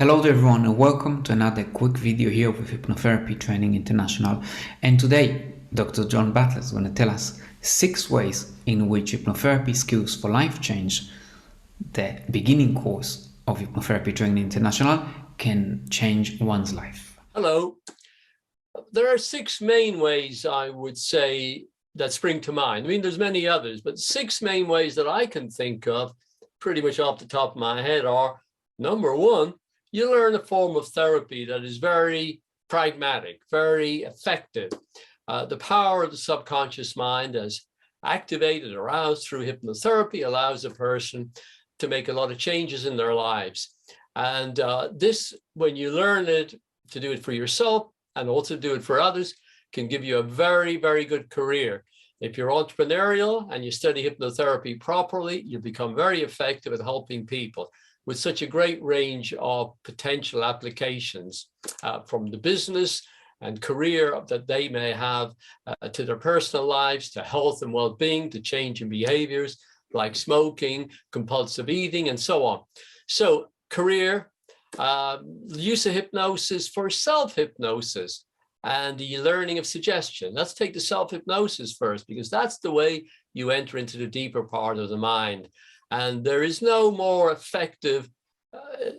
Hello there everyone and welcome to another quick video here with Hypnotherapy Training International. And today Dr. John Butler is going to tell us 6 ways in which hypnotherapy skills for life change, the beginning course of Hypnotherapy Training International, can change one's life. Hello. There are 6 main ways I would say that spring to mind. I mean, there's many others, but 6 main ways that I can think of pretty much off the top of my head are: number 1, you learn a form of therapy that is very pragmatic, very effective. The power of the subconscious mind, as activated, aroused through hypnotherapy, allows a person to make a lot of changes in their lives. And this, when you learn it, to do it for yourself and also do it for others, can give you a very, very good career. If you're entrepreneurial and you study hypnotherapy properly, you become very effective at helping people with such a great range of potential applications, from the business and career that they may have, to their personal lives, to health and well-being, to change in behaviors like smoking, compulsive eating, and so on. So career, use of hypnosis for self-hypnosis, and the learning of suggestion. Let's take the self-hypnosis first, because that's the way you enter into the deeper part of the mind. And there is no more effective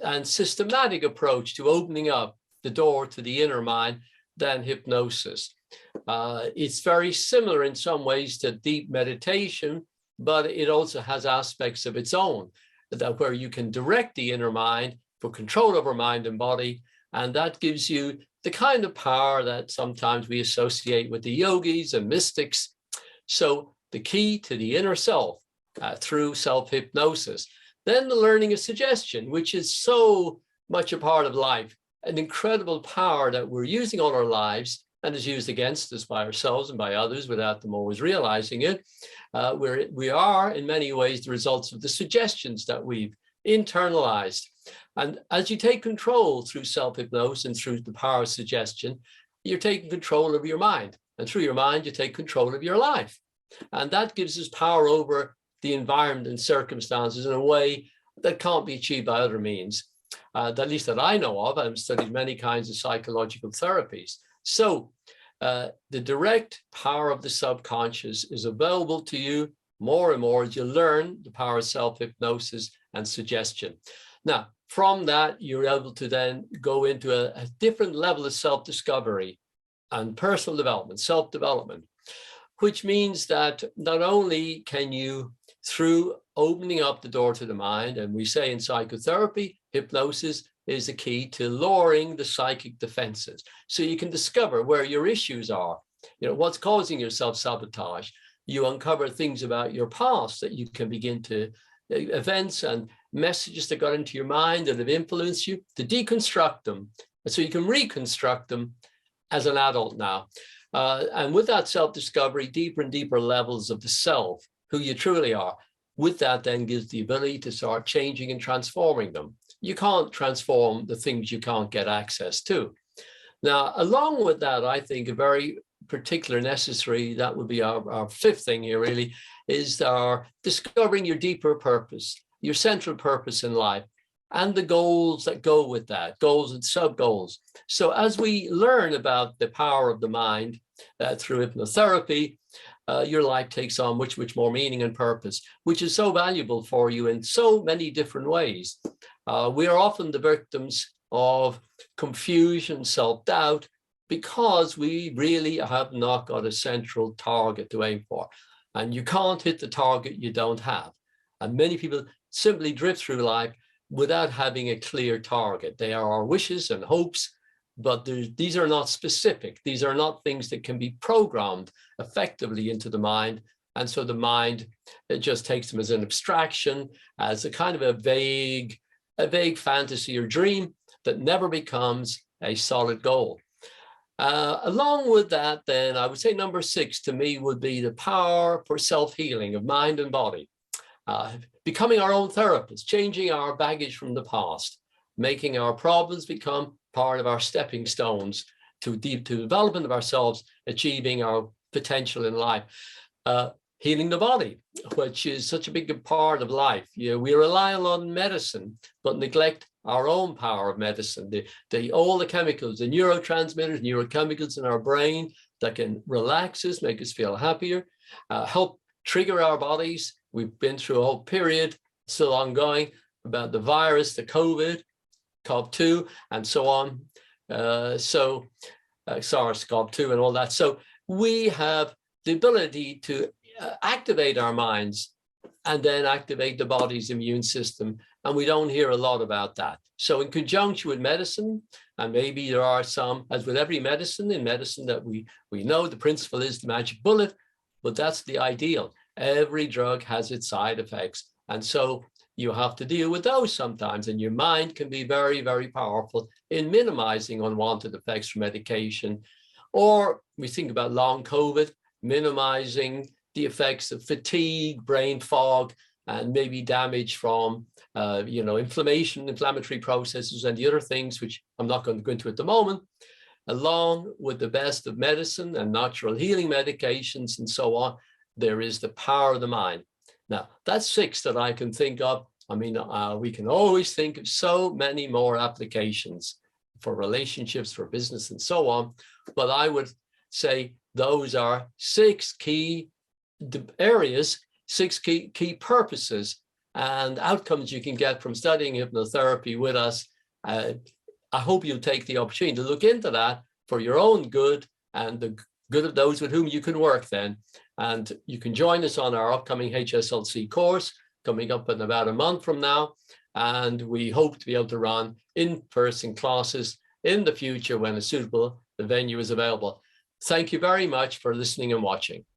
and systematic approach to opening up the door to the inner mind than hypnosis. It's very similar in some ways to deep meditation, but it also has aspects of its own, that where you can direct the inner mind for control over mind and body. And that gives you the kind of power that sometimes we associate with the yogis and mystics. So the key to the inner self, through self-hypnosis. Then the learning of suggestion, which is so much a part of life, an incredible power that we're using all our lives and is used against us by ourselves and by others without them always realizing it. We are in many ways the results of the suggestions that we've internalized. And as you take control through self-hypnosis and through the power of suggestion, you're taking control of your mind. And through your mind, you take control of your life. And that gives us power over the environment and circumstances in a way that can't be achieved by other means, at least that I know of. I've studied many kinds of psychological therapies. So the direct power of the subconscious is available to you more and more as you learn the power of self-hypnosis and suggestion. Now, from that, you're able to then go into a different level of self-discovery and personal development, self-development, which means that not only can you, through opening up the door to the mind, and we say in psychotherapy, hypnosis is the key to lowering the psychic defenses. So you can discover where your issues are, what's causing your self-sabotage. You uncover things about your past that you can begin to, events and messages that got into your mind that have influenced you, to deconstruct them. And so you can reconstruct them as an adult now. And with that self-discovery, deeper and deeper levels of the self, who you truly are, with that then gives the ability to start changing and transforming them. You can't transform the things you can't get access to. Now, along with that, I think a very particular necessary, that would be our 5th thing here really, is our discovering your deeper purpose, your central purpose in life, and the goals that go with that, goals and sub-goals. So as we learn about the power of the mind through hypnotherapy, your life takes on much more meaning and purpose, which is so valuable for you in so many different ways. We are often the victims of confusion, self-doubt, because we really have not got a central target to aim for. And you can't hit the target you don't have. And many people simply drift through life without having a clear target. They are our wishes and hopes, but these are not specific. These are not things that can be programmed effectively into the mind. And so the mind, it just takes them as an abstraction, as a kind of a vague fantasy or dream that never becomes a solid goal. Along with that, then, I would say number 6 to me would be the power for self-healing of mind and body. Becoming our own therapist, changing our baggage from the past, making our problems become part of our stepping stones to development of ourselves, achieving our potential in life. Healing the body, which is such a big part of life. We rely on medicine, but neglect our own power of medicine, all the chemicals, the neurotransmitters, neurochemicals in our brain that can relax us, make us feel happier, help trigger our bodies. We've been through a whole period, still ongoing, about the virus, the COVID, COV2, and so on. SARS-CoV-2 and all that. So we have the ability to activate our minds and then activate the body's immune system. And we don't hear a lot about that. So in conjunction with medicine, and maybe there are some, as with every medicine, in medicine that we know the principle is the magic bullet, but that's the ideal. Every drug has its side effects. And so you have to deal with those sometimes. And your mind can be very, very powerful in minimizing unwanted effects from medication. Or we think about long COVID, minimizing the effects of fatigue, brain fog, and maybe damage from inflammatory processes and the other things, which I'm not going to go into at the moment, along with the best of medicine and natural healing medications and so on. There is the power of the mind. Now, that's 6 that I can think of. I mean, we can always think of so many more applications for relationships, for business, and so on. But I would say those are 6 key areas, 6 key purposes and outcomes you can get from studying hypnotherapy with us. I hope you'll take the opportunity to look into that for your own good and the good of those with whom you can work then. And you can join us on our upcoming HSLC course coming up in about a month from now. And we hope to be able to run in-person classes in the future when a suitable venue is available. Thank you very much for listening and watching.